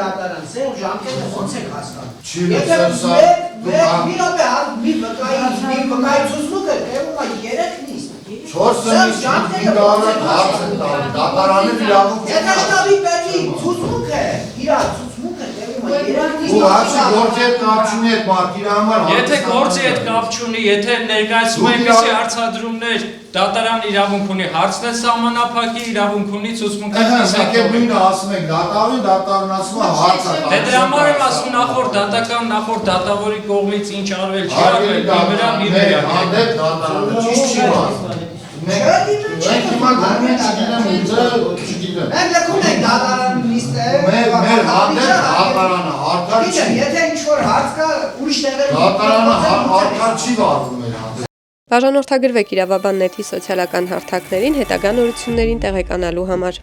դատարան, սեր ժամկետը ոնց եք հասկանում։ Չի Եթե մի րոպե, մի վկայությունն է տևում է 3 նիստ։ 4-5 տարի հարց են տալի, դատարանը իրավունք Եթե շտաբի պետի ցուցմունք է, իր ցուցմունքը տևում է 3 նիստ։ Ու հաշի գործի հետ կապ չունի այդ մարդի համար։ Եթե գործի հետ կապ չունի, եթե ներկայացում այնպիսի հարցադրումներ, դատարան իրավունք ունի, հարցնել սահմանափակի իրավունք ունի, ցուցմունքը Մենք էլ նույնը ասում ենք, դատարան ասում է հարց է։ Դե դրա համար եմ ասում նախորդ դատավորի կողմից ինչ արվել չի արվել, մի վրա հանդեպ դատարանը ճիշտ չի բան։ Մենք հիմա գնում ենք չգիտեմ ուզը, չգիտեմ։ Մենք լքում ենք դատարան նիստը։ Մեր հանդեպ դատարանը արդար չի։ Եթե ինչ-որ հարց կա, ուրիշ տեղերում Դատարանը արդար չի վարվում մեր հանդեպ։ Բաժանորդագրվեք Իրավաբան նեթի սոցիալական հարթակներին հետագա նորություններին տեղեկանալու համար։